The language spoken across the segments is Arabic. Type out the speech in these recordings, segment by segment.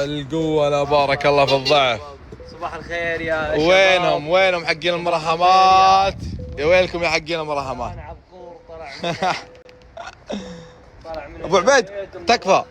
القوة لا بارك الله في الضعف. صباح الخير يا شباب. وينهم حقين المرحمات؟ يا ويلكم يا حقين المرحمات. انا عبقور طلع من ابو عبيد تكفى.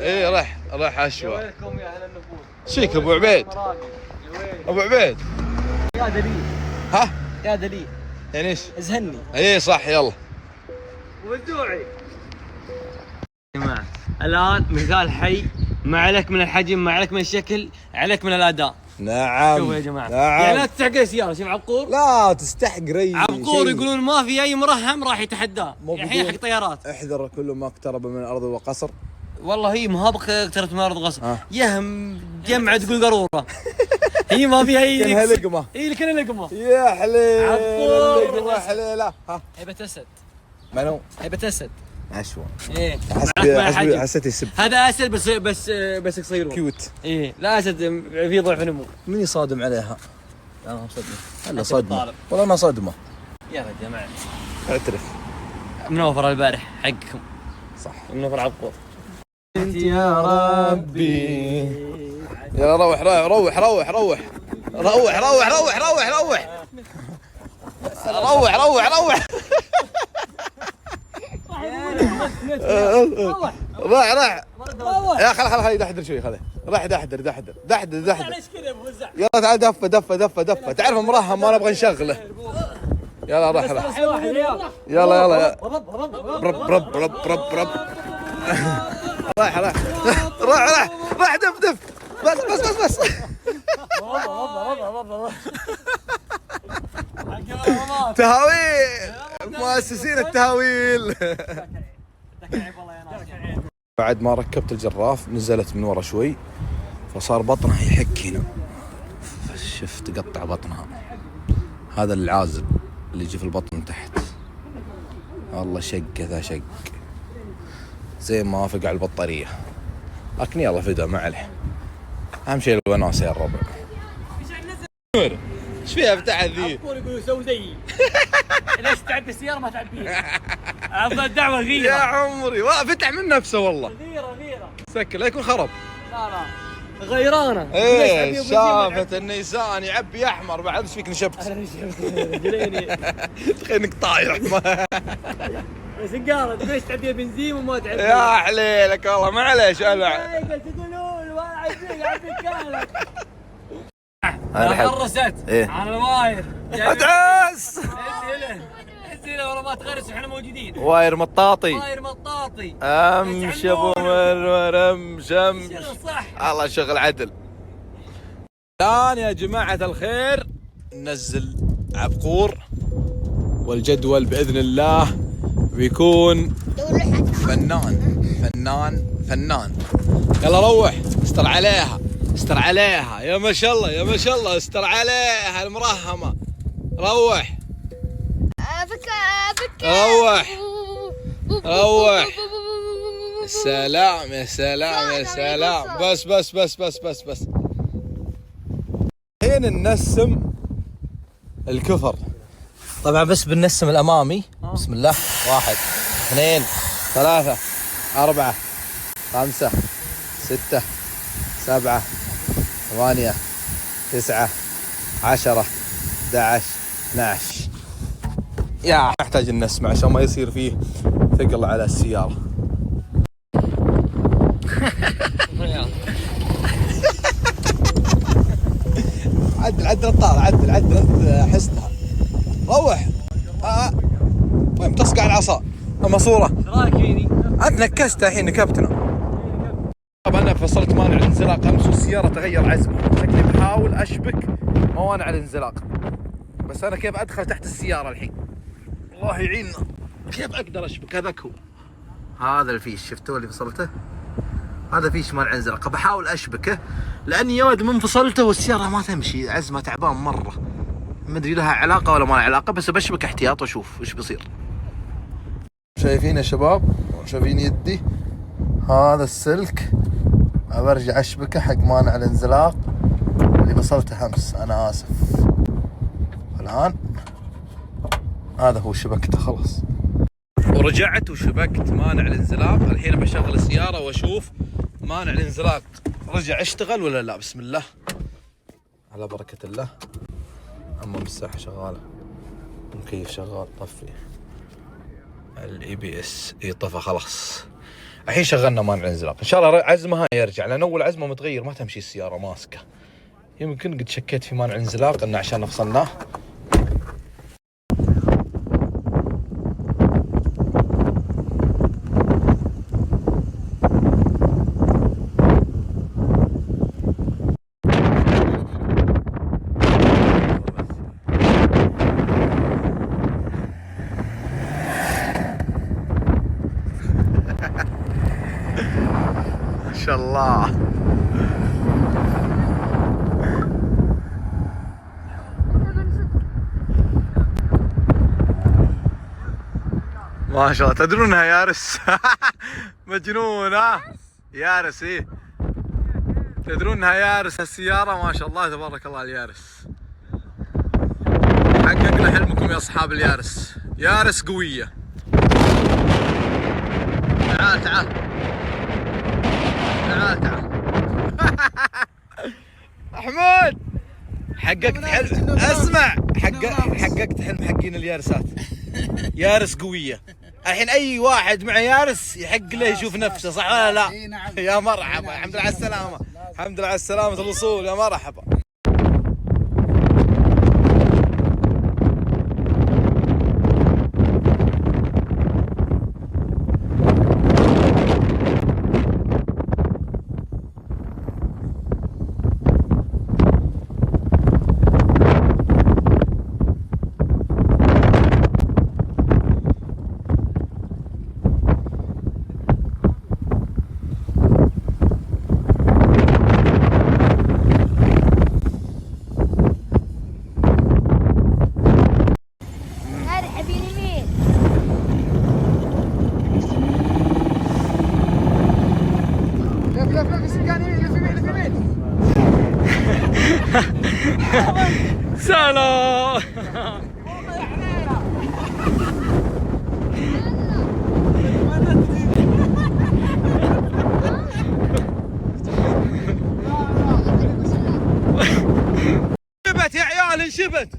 ايه رح يا اشوى. ويلكم يا اهل النفوس. شيك ابو عبيد. ابو عبيد يا دليل. ها يا دليل يعني ايش؟ ازهني. ايه صح يلا. ودوعي يا جماعه. الان مثال حي، ما عليك من الحجم، ما عليك من الشكل، عليك من الاداء. نعم شوفوا يا جماعه. نعم. يعني لا تستحقر سياره. شوف عبقور. لا تستحقر اي عبقور شيء. يقولون ما في اي مرهم راح يتحداه الحين حق طيارات. احذر كل ما اقترب من الارض وقصر. والله هي مهابك اقتربت من الارض غصب. يهم جمعة تقول قروره. هي ما فيها اي كانها لقمه. اي كانها لقمه. يا حليل عبقور. اللقمه حليله. ها هيبة اسد. منو؟ هيبة اسد. عشوى. ايه حسيت يسب. هذا اسد بس قصير. كيوت. ايه لا اسد في ضعف نمو. من يصادم عليها؟ انا مصدمه. الا صدمه. والله انا صدمه. يا رجال معلش. اعترف. منوفر البارح حقكم. صح. منوفر عبقور. انت يا ربي. يلا روح روح روح روح روح روح روح روح روح روح روح روح روح. راح يا خل دحدر شوي. خله راح دحدر. معليش كذا يا ابو وزع. يلا تعال دفه تعرف مرهم ما نبغى نشغله. يلا راح يلا رب راح دف بس تهاويل مؤسسين التهاويل. بعد ما ركبت الجراف نزلت من ورا شوي فصار بطنها يحك هنا. شفت قطع بطنها. هذا العازل اللي يجي في البطن تحت. والله شق ذا شق زي ما وافق على البطارية. لكن يلا فدا ما عليه. اهم شيء الوناسة يا الربع. ايش فيها فتح ذي؟ عبقور يقول سوي زيي. ليش تعبي السيارة ما تعبيها؟ افضل دعوة غيرة يا عمري فتح من نفسه والله. غيرة سكر لا يكون خرب. لا غيرانة. ايه شافت النيسان يعبي احمر بعد ايش فيك نشبت؟ تخيل انك طايح. سيجارة تقول ايش تعبيها بنزين وما تعبيها. يا حليلك والله معليش انا. تقولون ما عبيك كانك. انا غرست على الواير. ادعس. انزل ورا ما تغرس احنا موجودين. واير مطاطي. امش ابو منور امشم. الله شغل عدل. الان يا جماعة الخير ننزل عبقور والجدول باذن الله بيكون فنان. يلا روح استر عليها يا ما شاء الله استر عليها المرهمة. روح يا سلام بس الحين ننسم الكفر. طبعا بس بننسم الامامي. بسم الله 1 2 3 4 5 6 7 8 9 10 11 12. يا نحتاج ننسم عشان ما يصير فيه ثقل على السيارة. عدل الطار عدل حستها. روح وين تصقع العصا الماسورة. ايش رايك فيني؟ انت نكست الحين نكبتنا. طبعا انا فصلت مانع الانزلاق امس والسيارة تغير عزمها. شكلي بحاول اشبك موانع الانزلاق بس انا كيف ادخل تحت السيارة الحين؟ الله يعيننا كيف اقدر اشبك. هذاك هو هذا الفيش شفتوه اللي فصلته. هذا فيش مانع انزلاق بحاول اشبكه لاني يا ولد من فصلته والسيارة ما تمشي. عزمه تعبان مرة. ما ادري لها علاقة ولا ما لها علاقة بس بشبك احتياط واشوف ايش بيصير. شايفين يا شباب؟ شايفين يدي؟ هذا السلك برجع اشبكه حق مانع الانزلاق اللي وصلته امس. انا اسف. الان هذا هو شبكته خلاص. ورجعت وشبكت مانع الانزلاق. الحين بشغل السيارة واشوف مانع الانزلاق رجع اشتغل ولا لا؟ بسم الله على بركة الله. اما المساحة شغالة، المكيف شغال، طفي الاي بي اس طفى خلاص. الحين شغلنا مانع الانزلاق، ان شاء الله عزمها يرجع، لان اول عزمه متغير ما تمشي السياره ماسكه. يمكن قد شكيت في مانع الانزلاق انه عشان فصلناه. ما شاء الله. ما شاء الله. تدرون انها يارس؟ مجنون ها؟ يارس ايه. تدرون انها يارس السيارة؟ ما شاء الله تبارك الله اليارس. حققنا حلمكم يا اصحاب اليارس. يارس قوية. تعال تعال تعال تعال. حمود حققت حلم. اسمع، حققت حلم حقين اليارسات. يارس قوية. الحين اي واحد مع يارس يحق له يشوف نفسه، صح ولا لا؟ اي نعم. يا مرحبا، الحمد لله على السلامة. الحمد لله على السلامة الوصول، يا مرحبا. سلام. انشبت يا عيال، انشبت.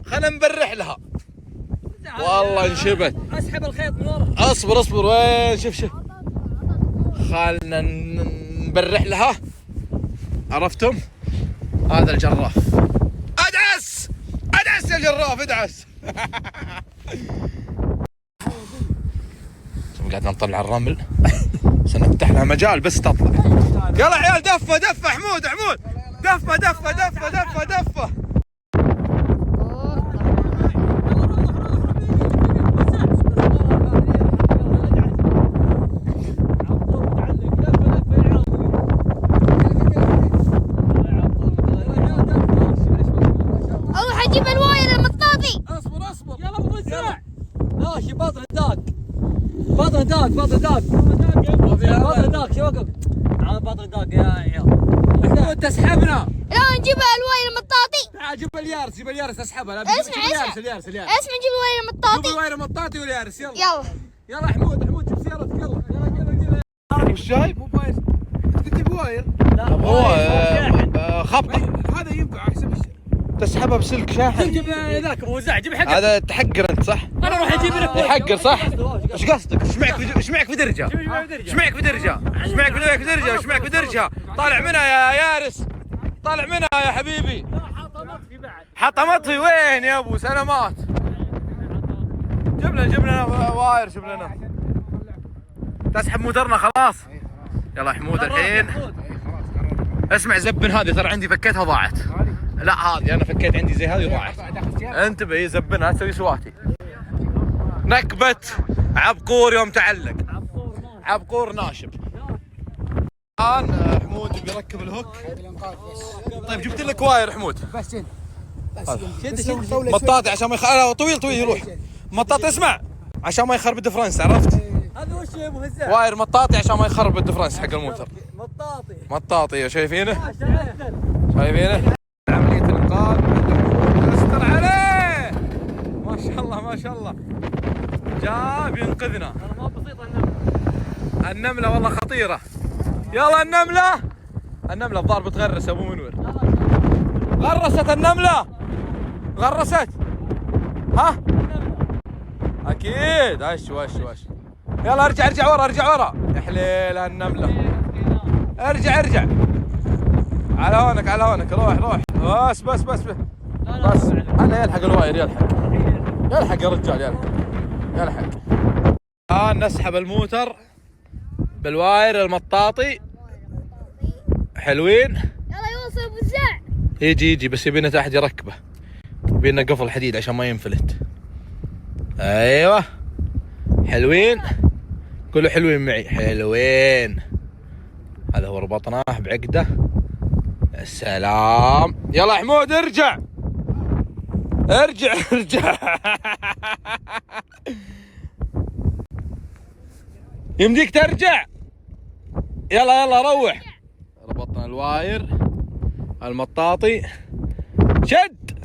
خلنا نبرح لها. والله انشبت. اسحب الخيط من ورا. اصبر اصبر، وين؟ شوف خلنا نبرح لها. عرفتم؟ هذا الجراف. ادعس ادعس يا جراف، ادعس. قاعدنا نطلع الرمل سنفتح لها مجال بس تطلع. يلا عيال، دفه دفه حمود، حمود دفه دفه دفه دفه دفه. اروح اجيب الواير المطاطي. اصبر اصبر. يلا ابو مساع. ماشي. باطن الداق. باطن الداق. باطن الداق. باطن الداق. شو وقف؟ عاد باطن الداق يا عيال. انت تسحبنا. لا نجيب الواير المطاطي. تعال جيب اليارس، جيب اليارس اسحبها. اسمع اليارس. اسمع نجيب الواير جيب المطاطي. الواير المطاطي واليارس. يلا يلا يلا حمود جيب سيارتك. يلا. وش جايب؟ مو بايظ. انت تجيب واير. لا هو خبطه. هذا ينفع احسن من تسحبها بسلك شاحن. جيب ذاك موزع. جيب حق. هذا تحقر انت صح؟ انا اروح اجيب لك. يحقر صح؟ ايش قصدك؟ ايش معك في درجه؟ ايش معك في درجه؟ ايش معك في درجه؟ ايش معك في درجه؟ طالع منها يا يارس، طالع منها يا حبيبي. حطمت في وين يا ابو سلامات؟ جيب لنا واير، جيب لنا. تسحب موترنا خلاص. يلا حمود الحين اسمع، زبن هذه ترى عندي فكيتها ضاعت. لا هذه انا فكيت عندي زي هذه ضاعت. انتبه، زبنها تسوي سواتي. نكبة عبقور يوم تعلق. عبقور ناشب. الان حمود بيركب الهوك. طيب جبت لك واير حمود. بس شد مطاطي عشان ما طويل يروح. مطاطي اسمع، عشان ما يخرب الدفرنس، عرفت؟ هذا وش يا ابو هزاع؟ واير مطاطي عشان ما يخرب الدفرنس حق الموتر. مطاطي شايفينه؟ شايفينه؟ عملية الانقاذ. استر عليه. ما شاء الله ما شاء الله. جاب ينقذنا. ما بسيطه النمله. النملة والله خطيرة. يلا النملة النملة الظاهر بتغرس يا ابو منور. غرست النملة، غرست. ها اكيد. وش يلا ارجع ورا يا حليل هالنملة. ارجع على هونك روح بس انا يلحق الواير، يلحق يا رجال، يلحق. الان نسحب الموتر بالواير المطاطي. حلوين. يلا يوصل ابو الزع. يجي بس يبينا تحت يركبه، يبينا قفل حديد عشان ما ينفلت. ايوه حلوين، قولوا حلوين معي. حلوين. هذا هو ربطناه بعقده. السلام. يلا حمود ارجع يمديك ترجع. يلا روح. ربطنا الواير المطاطي. شد.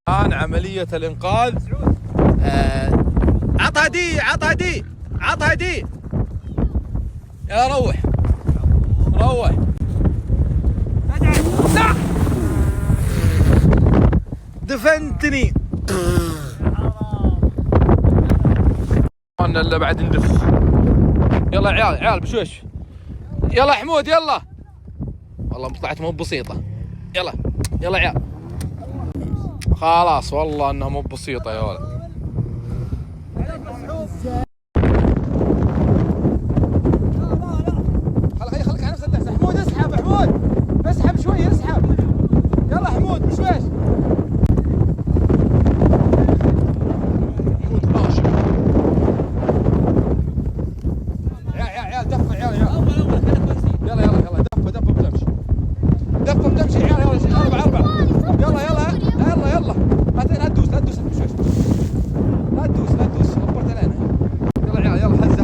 الآن عملية الإنقاذ. عطها دي. يلا روح. لا دفنتني. انا اللي بعد ندف. يلا عيال بشوش. يلا حمود يلا. والله طلعت مو بسيطة. يلا عيال. خلاص والله انها مو بسيطة يا ولد. خليك على نفسك. حمود اسحب شوي. يلا حمود بشويش. حمود ماشي. عيال دفة يلا دفة بتمشي عيال. يلا 4 يلا لا تدوس بشويش. لا تدوس ربرت علينا. يلا عيال هزة.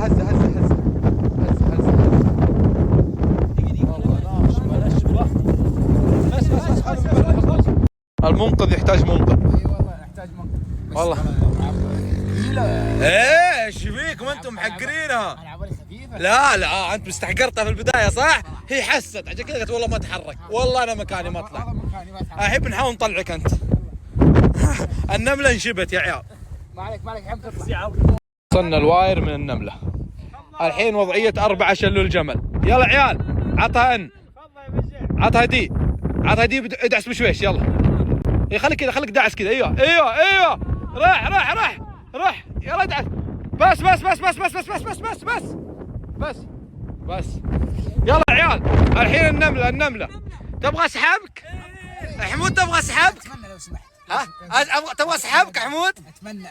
المنقذ يحتاج منقذ. اي والله يحتاج منقذ. والله ايش فيكم انتم محقرينها؟ انا عبالي خفيفه. لا انت مستحقرتها في البدايه صح؟ هي حست عشان كذا قلت والله ما اتحرك. والله انا مكاني ما اطلع. احب نحاول نطلعك انت. النمله انشبت يا عيال. ما عليك حب تطلع. وصلنا الواير من النمله. الحين وضعيه 4 شلوا الجمل. يلا عيال عطها دي ادعس بشويش. يلا خليك داعس كذا. ايوه راح يلا ادعس. بس يلا عيال. الحين النمله تبغى اسحبك حمود. تبغى اسحبك؟ اتمنى لو سمحت. تبغى اسحبك حمود؟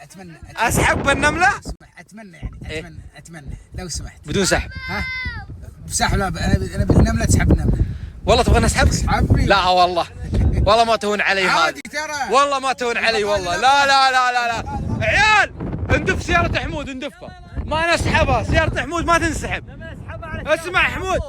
اتمنى اسحب بالنمله؟ اتمنى يعني اتمنى لو سمحت. بدون سحب. بسحب. لا انا بالنمله تسحب النمله. والله تبغى نسحبك؟ اسحبني. لا والله ما تهون علي هذه. عادي ترى. والله ما تهون علي والله. لا عيال اندف سيارة حمود اندفها. ما نسحبها سيارة حمود ما تنسحب. اسمع حمود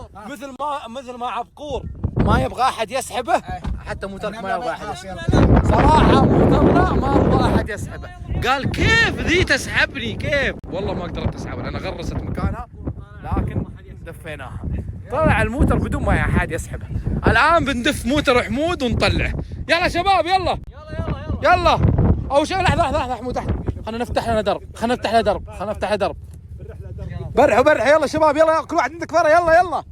مثل ما عبقور ما يبغى احد يسحبه. حتى موترك ما يبغى احد يسحبه. صراحة موترنا ما يبغى احد يسحبه. قال كيف ذي تسحبني كيف؟ والله ما قدرت اسحبها لأنها غرست مكانها لكن دفيناها. طلع الموتر بدون ما احد يسحبه. الان بندف موتر حمود ونطلعه. يلا شباب يلا اول شيء لحظه حمود تحت. خلنا نفتح لنا درب. برحوا يلا شباب. يلا كل واحد عندك فرة. يلا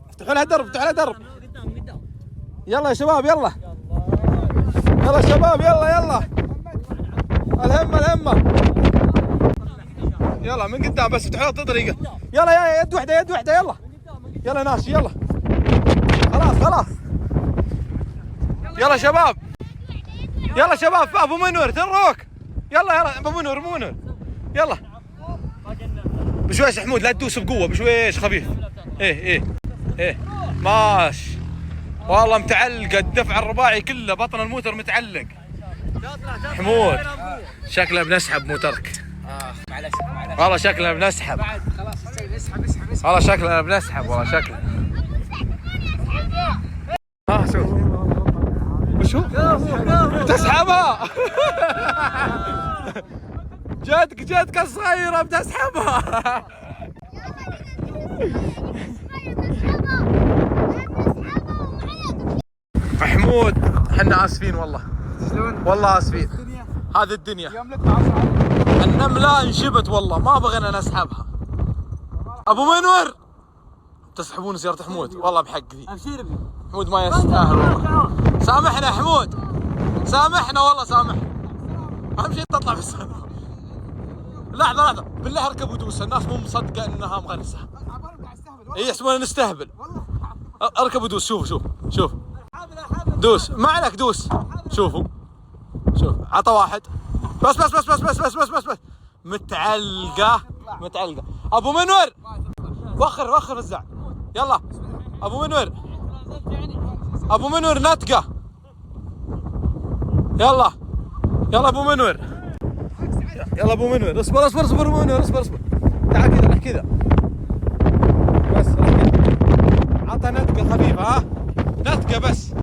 افتحوا لها درب. يلا يا شباب يلا شباب يلا الهمة يلا من قدام بس افتحوا لها طريقة. يلا يد واحدة يلا ناشي يلا خلاص يلا شباب ابو منور تروك. يلا ابو منور يلا بشويش حمود لا تدوس بقوة بشويش خفيف. ايه ماشي. والله متعلق الدفع الرباعي كله بطن الموتر متعلق. حمود شكله بنسحب موترك. معلش والله شكلنا بنسحب. بعد خلاص اسحب والله شكلنا بنسحب والله شكله. شوف وشو تسحبها. جدك الصغيرة بتسحبها. حمود احنا اسفين والله، والله اسفين. هذه الدنيا النملة انشبت والله، ما بغينا نسحبها. ابو منور تسحبون سيارة حمود والله بحق ذي. حمود ما يستاهل والله. سامحنا يا حمود، سامحنا والله سامحنا. اهم شيء تطلع بالسلامة. لحظة بالله اركب ودوس، الناس مو مصدقة انها مغرسة. اي يحسبون نستهبل. اركب ودوس. شوف دوس، ما عليك دوس. شوفوا شوف عطى واحد بس متعلقة. ابو منور وخر الزع. يلا ابو منور نتقة. يلا ابو منور، يلا ابو منور. اصبر ابو منور، اصبر. تعال كذا، رح كذا بس، رح كذا. عطى نتقة خفيفة، ها نتقة بس.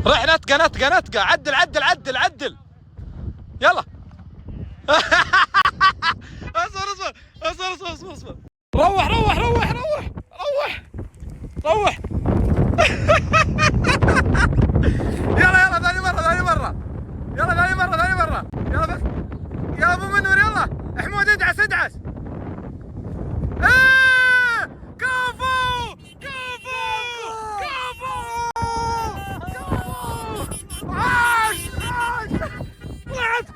رح نتقة. عدل. يلا. اصبر. روح. يلا ثاني مرة. يلا بس يا ابو منور. يلا حمود ادعس. كفو. عاش. طلعت.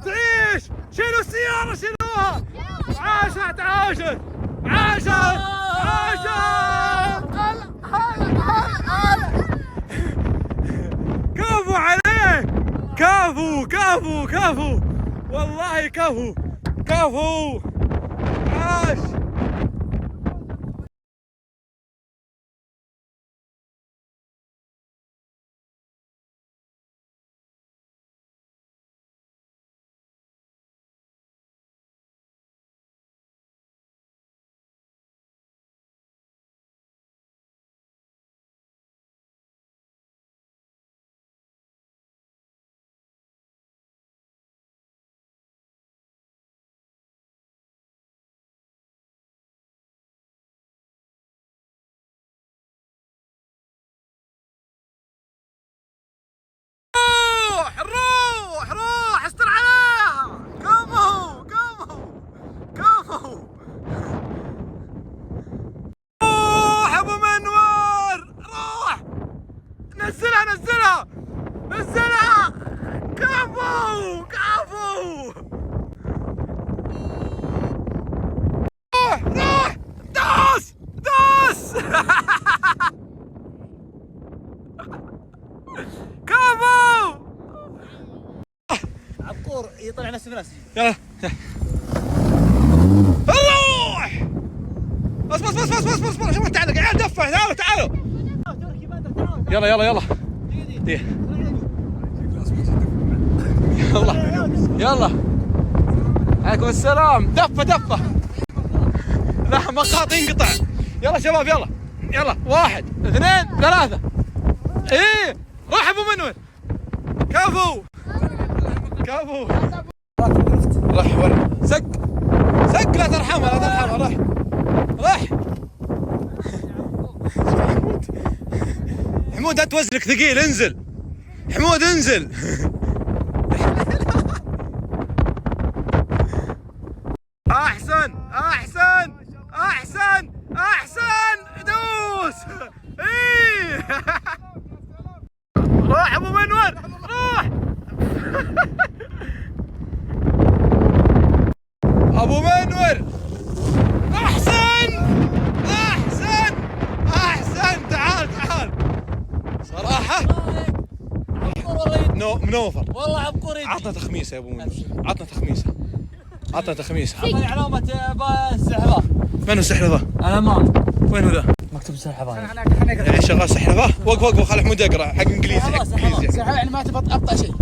تعيش. شيلوا السيارة، شيلوها. عاشت. كفو عليك. كفو والله. كفو عاش. روح استر عليها. كفو. روح ابو منور، روح. نزلها. كفو. روح دوس. كفو. عبقور يطلع نفسه بنفسه. يلا روح. اصبر شوف تعال يا عيال دفه. تعالوا. يلا يلا عليكم السلام. دفه لا مقاطع ينقطع. يلا شباب يلا 1 2 3. ايه راح ابو منور. كفو. رح ورا. سق لا ترحمها. رح حمود انت وزنك ثقيل. انزل حمود انزل. احسن دوس. ايه روح ابو منور روح. ابو منور احسن. تعال صراحة منوفر والله عبقري. عطنا تخميسة يا ابو منور. عطنا تخميسة. عطني علامة السحلفة. من هو السحلفة؟ انا ما وين هو ذا؟ مكتوب السحلفة. يعني شغال سحلفة. وقف خل حمود يقرا حق انجليزي. يعني ما تبغى ابطا شيء.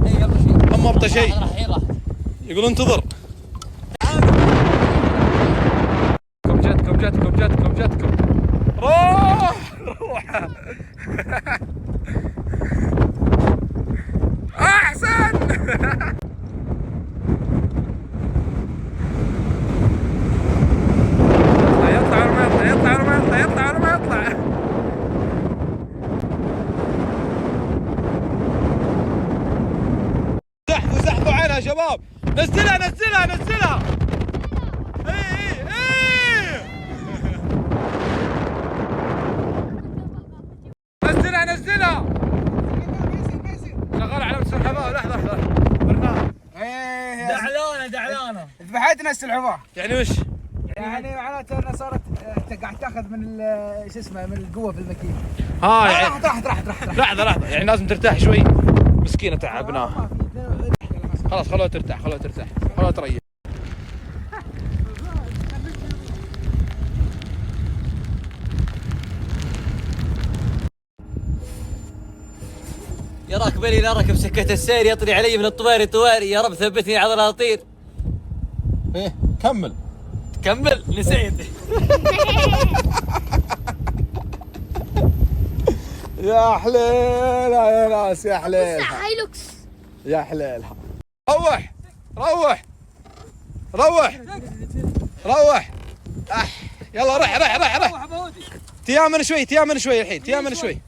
اما ابطا شيء يقول انتظر. جاتكم روح احسن. يلا ذبحتنا السلحفاه. يعني وش؟ يعني معناته انها صارت قاعد تاخذ من شو اسمه من القوه في المكينه. ها يعني راحت لحظة يعني لازم ترتاح شوي. مسكينة تعبناها. خلاص خلوها ترتاح خلوها تريح. يا راكبني لا ركب سكة السير يطري علي من الطواري طواري، يا رب ثبتني على الاطير. ايه كمل. كمل نسيت. يا حليلها يا ناس يا حليلها هايلوكس. يا حليلها. روح يلا رح تيامن شوي الحين تيامن شوي.